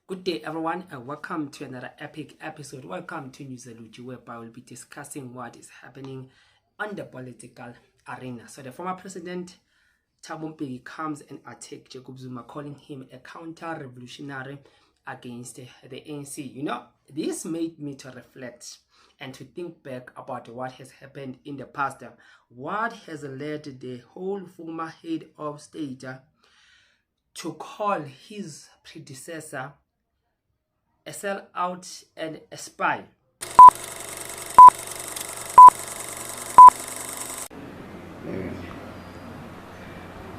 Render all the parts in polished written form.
Good day everyone and welcome to another epic episode. Welcome to Newsaluji, whereby we'll be discussing what is happening on the political arena. So the former president Thabo Mbeki comes and attacks Jacob Zuma, calling him a counter-revolutionary against the ANC. You know, this made me to reflect and to think back about what has happened in the past. What has led the whole former head of state to call his predecessor a sellout and a spy.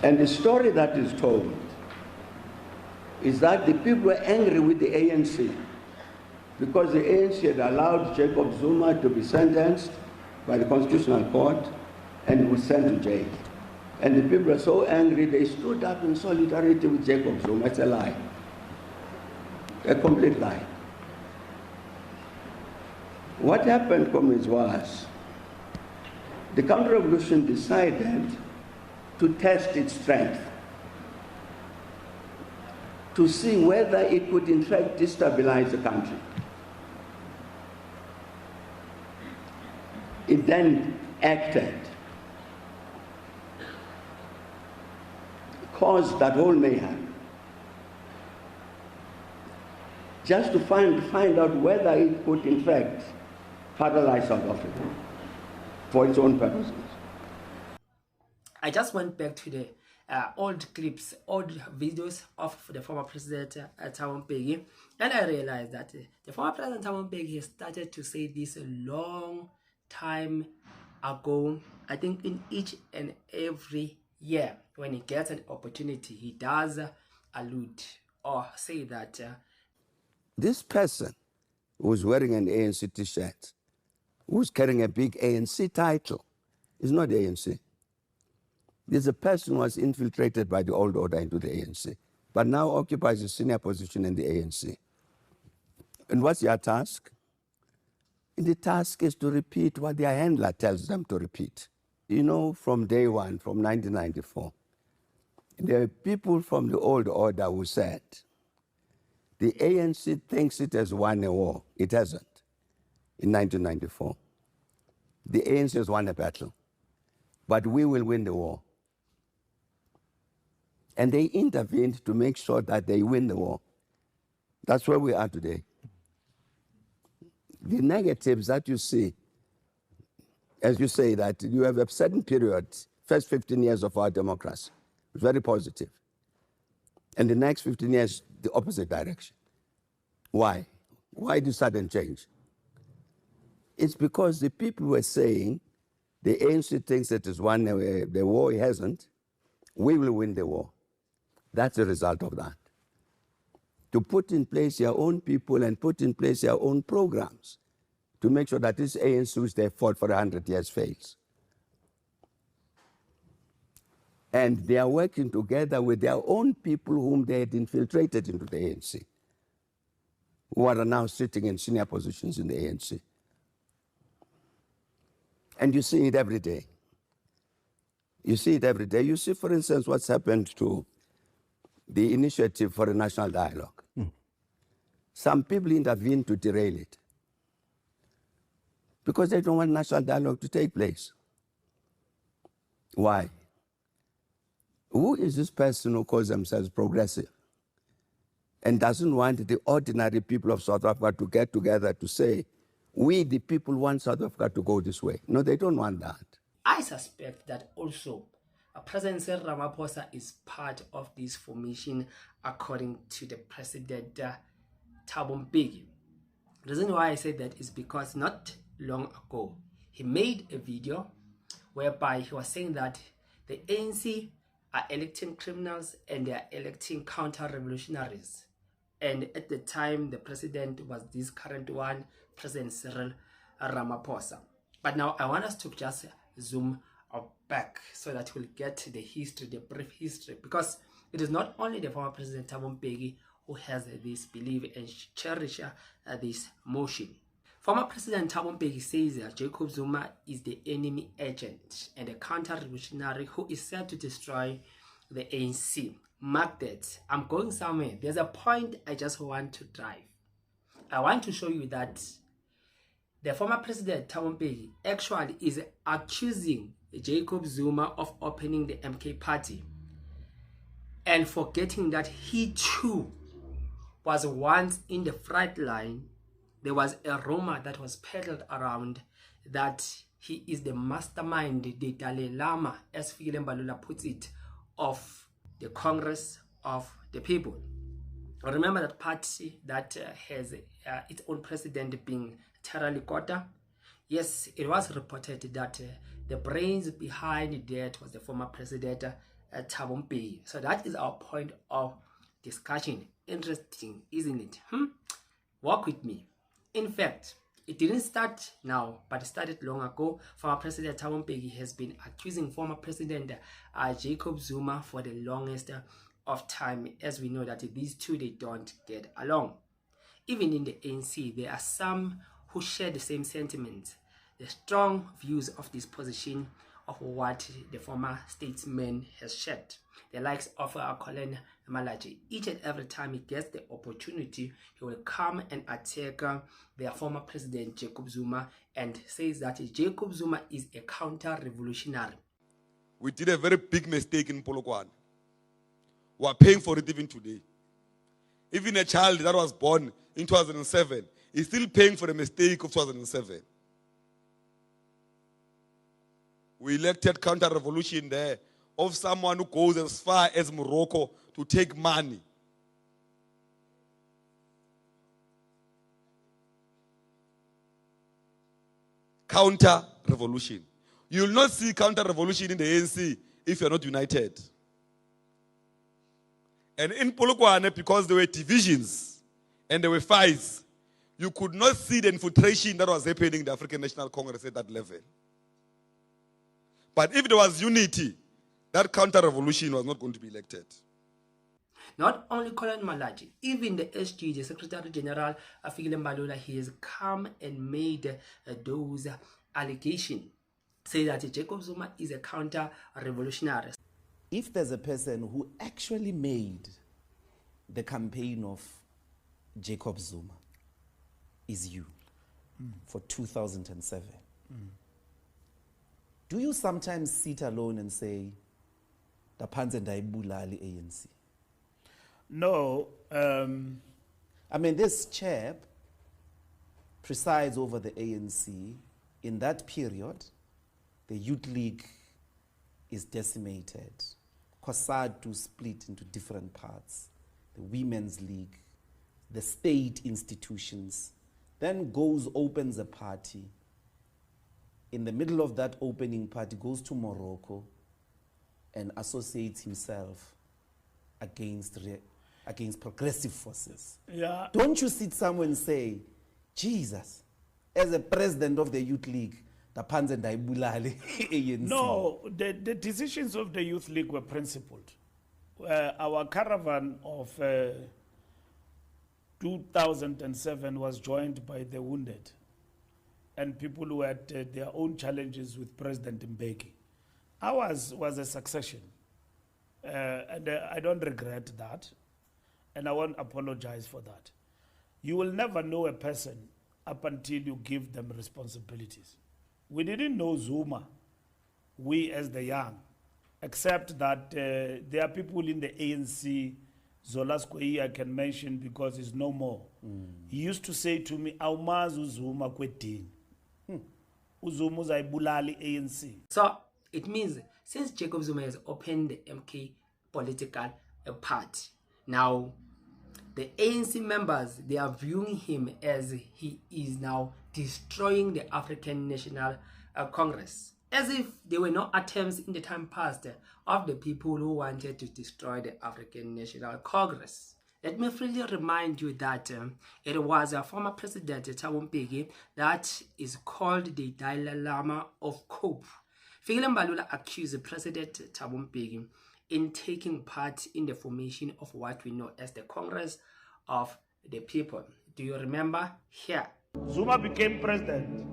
And the story that is told is that the people were angry with the ANC because the ANC had allowed Jacob Zuma to be sentenced by the Constitutional Court and was sent to jail. And the people were so angry they stood up in solidarity with Jacob Zuma. It's a lie. A complete lie. What happened, comrades, was the counter-revolution decided to test its strength, to see whether it could in fact destabilize the country. It then acted, caused that whole mayhem, just to find out whether it could in fact paralyze South Africa for its own purposes. I just went back to the old clips, old videos of the former president Thabo Mbeki, and I realized that the former president Thabo Mbeki has started to say this a long time ago. I think in each and every year when he gets an opportunity, he does allude or say that this person who's wearing an ANC t-shirt, who's carrying a big ANC title, is not the ANC. There's a person who was infiltrated by the old order into the ANC, but now occupies a senior position in the ANC. And what's your task? And the task is to repeat what their handler tells them to repeat. You know, from day one, from 1994, there are people from the old order who said, the ANC thinks it has won a war. It hasn't. In 1994, the ANC has won a battle, but we will win the war. And they intervened to make sure that they win the war. That's where we are today. The negatives that you see, as you say, that you have a certain period, first 15 years of our democracy, very positive. And the next 15 years, the opposite direction. Why? Why the sudden change? It's because the people were saying, the ANC thinks it has won the war, it hasn't. We will win the war. That's the result of that. To put in place your own people and put in place your own programs to make sure that this ANC, which they fought for 100 years, fails. And they are working together with their own people whom they had infiltrated into the ANC, who are now sitting in senior positions in the ANC. And you see it every day. You see it every day. You see, for instance, what's happened to the initiative for a national dialogue. Some people intervene to derail it because they don't want national dialogue to take place. Why? Who is this person who calls themselves progressive and doesn't want the ordinary people of South Africa to get together to say, we, the people, want South Africa to go this way? No, they don't want that. I suspect that also President Cyril Ramaphosa is part of this formation, according to the president Thabo Mbeki. The reason why I say that is because not long ago, he made a video whereby he was saying that the ANC are electing criminals and they are electing counter-revolutionaries. And at the time, the president was this current one, President Cyril Ramaphosa. But now I want us to just zoom back so that we'll get the history, the brief history, because it is not only the former president Thabo Mbeki who has this belief and cherish this motion. Former President Thabo Mbeki says that Jacob Zuma is the enemy agent and a counter-revolutionary who is set to destroy the ANC. mark that. I'm going somewhere. There's a point I just want to drive. I want to show you that the former president Thabo Mbeki actually is accusing Jacob Zuma of opening the MK party and forgetting that he too was once in the front line. There was a rumor that was peddled around that he is the mastermind, the Dalai Lama, as Fikile Mbalula puts it, of the Congress of the People. Remember that party that has its own president being Thera Likota? Yes, it was reported that the brains behind that was the former president Thabo Mbeki. So that is our point of discussion. Interesting, isn't it? Walk with me. In fact, it didn't start now, but it started long ago. Former President Thabo Mbeki has been accusing former President Jacob Zuma for the longest of time, as we know that these two, they don't get along. Even in the ANC, there are some who share the same sentiments, the strong views of this position of what the former statesman has shared. The likes of Colin Malachi, each and every time he gets the opportunity, he will come and attack their former president Jacob Zuma and says that Jacob Zuma is a counter-revolutionary. We did a very big mistake in Polokwane. We are paying for it even today. Even a child that was born in 2007 is still paying for the mistake of 2007. We elected counter-revolution there of someone who goes as far as Morocco to take money. Counter-revolution. You will not see counter-revolution in the ANC if you are not united. And in Polokwane, because there were divisions and there were fights, you could not see the infiltration that was happening in the African National Congress at that level. But if there was unity, that counter-revolution was not going to be elected. Not only Colin Malachi, even the SG, the Secretary General Fikile Mbalula, he has come and made those allegations, say that Jacob Zuma is a counter-revolutionary. If there's a person who actually made the campaign of Jacob Zuma, is you for 2007. Do you sometimes sit alone and say, "Da phansi ndayibulala ANC"? No. I mean, this chap presides over the ANC. In that period, the Youth League is decimated. COSATU split into different parts. The Women's League, the state institutions, then opens a party. In the middle of that opening party, goes to Morocco and associates himself against progressive forces. Yeah. Don't you sit somewhere and say, Jesus, as a president of the Youth League, the phansi ndayibulala ANC? No, the decisions of the Youth League were principled. Our caravan of 2007 was joined by the wounded and people who had their own challenges with President Mbeki. Ours was a succession. And I don't regret that. And I won't apologize for that. You will never know a person up until you give them responsibilities. We didn't know Zuma, we as the young, except that there are people in the ANC, Zola Skweyi I can mention because he's no more. He used to say to me, "Awumazi uZuma kwedini. uZuma uzayibulala ANC." So it means since Jacob Zuma has opened the MK political party, now the ANC members, they are viewing him as he is now destroying the African National Congress, as if there were no attempts in the time past of the people who wanted to destroy the African National Congress. Let me freely remind you that it was a former president Thabo Mbeki that is called the Dalai Lama of COPE. Fikile Mbalula accused President Thabo Mbeki in taking part in the formation of what we know as the Congress of the People. Do you remember here? Zuma became president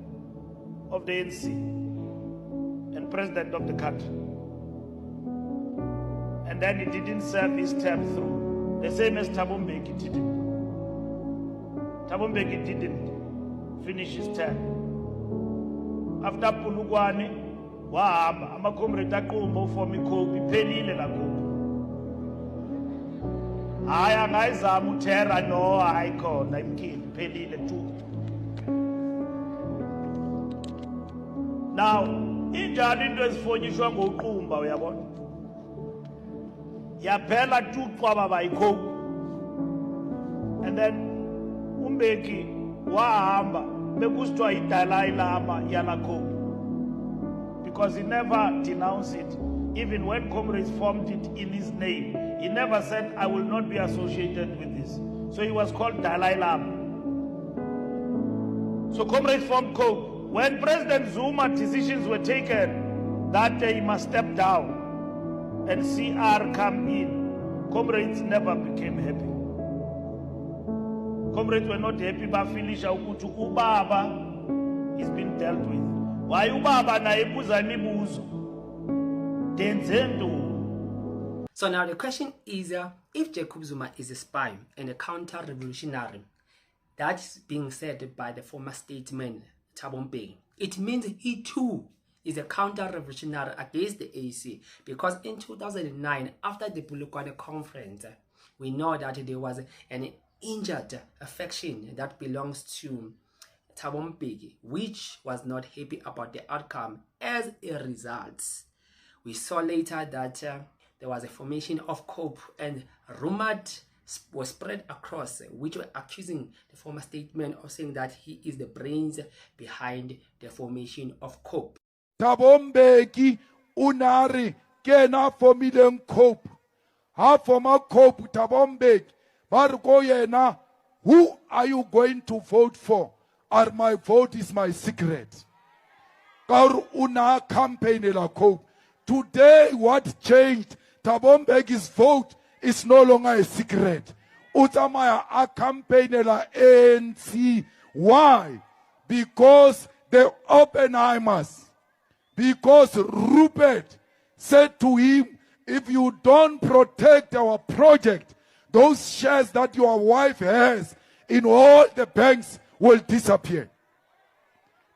of the ANC and president of the country. and then he didn't serve his term through. The same as Thabo Mbeki didn't. Thabo Mbeki didn't finish his term. After Polokwane, wahamba ama-comrade aqumba uform iCope iphelile la Cope. Hayi angayizama uThera no hayi khona imkile iphelile tu. Now, injani into ezifonyishwa ngoqumba uyabona? Yaphela tu xwaba bayiCope. And then uMbeki wahamba bekusithiwa iDalai Lama yala Cope. Because he never denounced it. Even when comrades formed it in his name, he never said, I will not be associated with this. So he was called Dalai Lama. So comrades formed Cope. When President Zuma decisions were taken that he must step down and CR come in, comrades never became happy. Comrades were not happy bafilisha ukuthi ubaba is being dealt with. Why ubaba na ebuza imibuzo? Denze ntoni? So now the question is, if Jacob Zuma is a spy and a counter-revolutionary, that's being said by the former statesman Thabo Mbeki, it means he too is a counter-revolutionary against the ANC, because in 2009, after the Polokwane conference, we know that there was an injured faction that belongs to Thabo Mbeki, which was not happy about the outcome. As a result, we saw later that there was a formation of COPE, and rumored was spread across, which were accusing the former statesman of saying that he is the brains behind the formation of COPE. Thabo Mbeki unari kena formileng COPE. Ha former COPE Thabo Mbeki. Barko yena, who are you going to vote for? Or my vote is my secret. Kar una campaign la COPE. Today what changed? Thabo Mbeki's vote is no longer a secret. Utamaya a campaign la ANC. Why? Because the Oppenheimers, because Rupert said to him, if you don't protect our project, those shares that your wife has in all the banks will disappear.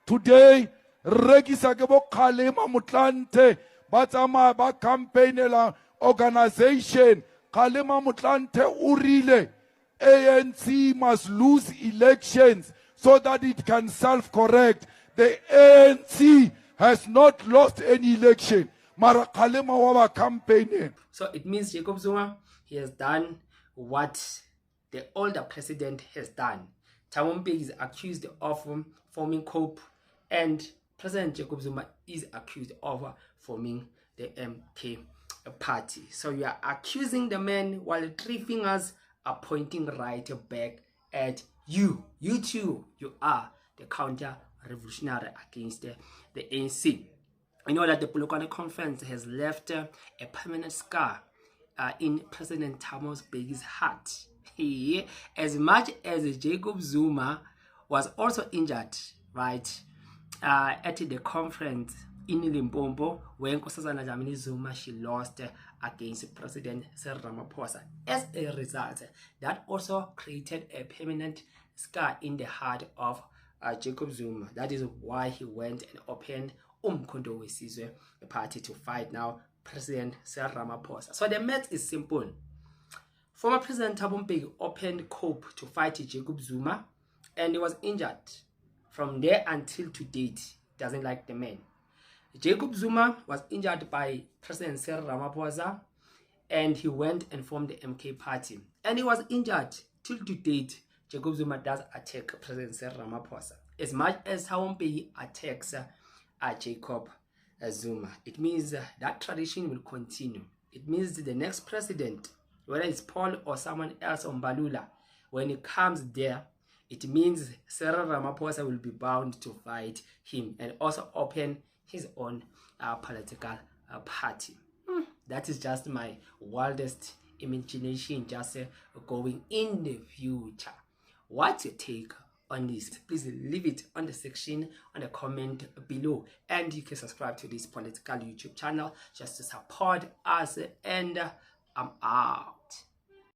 Today, Regisa Gebo Kalema Mutlante, Batama ba campaignela organization, Kalema Mutlante Urile, ANC must lose elections so that it can self-correct. The ANC has not lost any election. Mara Kalema Wawa campaigning. So it means Jacob Zuma, he has done what the older president has done. Thabo Mbeki is accused of forming COPE, and President Jacob Zuma is accused of forming the MK party. So you are accusing the man while 3 fingers are pointing right back at you. You too, you are the counter-revolutionary against the ANC. You know that the Polokwane conference has left a permanent scar in President Thabo Mbeki's heart. As much as Jacob Zuma was also injured, right, at the conference in Limpopo, when Nkosazana Dlamini Zuma, she lost against President Cyril Ramaphosa. As a result, that also created a permanent scar in the heart of Jacob Zuma. That is why he went and opened Umkhonto weSizwe, the party, to fight now President Cyril Ramaphosa. So the math is simple. Former President Thabo Mbeki opened COPE to fight Jacob Zuma, and he was injured. From there until to date, doesn't like the man. Jacob Zuma was injured by President Cyril Ramaphosa, and he went and formed the MK party. And he was injured till to date. Jacob Zuma does attack President Cyril Ramaphosa as much as Thabo Mbeki attacks Jacob Zuma. It means that tradition will continue. It means the next president, whether it's Paul or someone else on Mbalula, when it comes there, it means Cyril Ramaphosa will be bound to fight him and also open his own political party. That is just my wildest imagination, just going in the future. What's your take on this? Please leave it on the section, on the comment below, and you can subscribe to this political YouTube channel just to support us and I'm out.